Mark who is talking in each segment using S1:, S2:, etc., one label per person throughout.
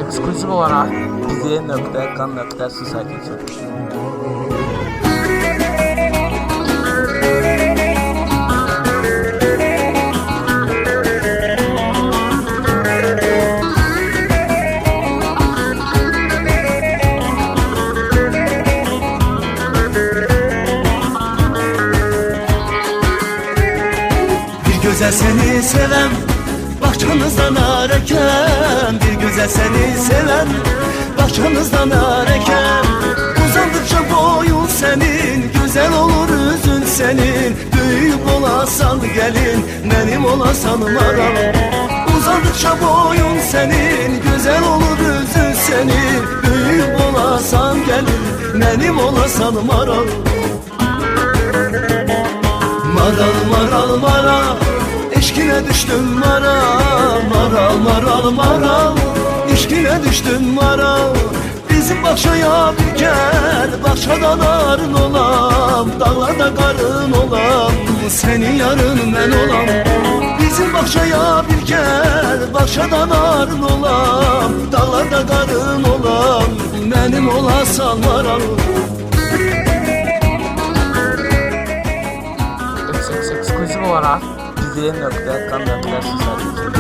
S1: ekskluziv olarak bizi.kan.su saytı için.
S2: Güzel seni seven bahçanızdan ararken, bir güzel seni seven bahçanızdan ararken, uzandıkça boyun senin, güzel olur üzün senin, büyük olasan gelin, benim olasan maral. Uzandıkça boyun senin, güzel olur üzün senin, büyük olasan gelin, benim olasan maral. Maral maral maral, İşkine düştüm maral, maral maral maral, İşkine düştüm maral. Bizim bahçaya bir gel, bahçadan arın olam, dağlarda karın olam, senin yarın ben olam. Bizim bahçaya bir gel, bahçadan arın olam, dağlarda karın olam, benim olasan maral.
S1: Ekskluziv olarak bizi.kan.su saytı için.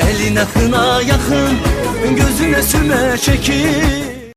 S2: Eline hına yakın, gözüne süme çekir,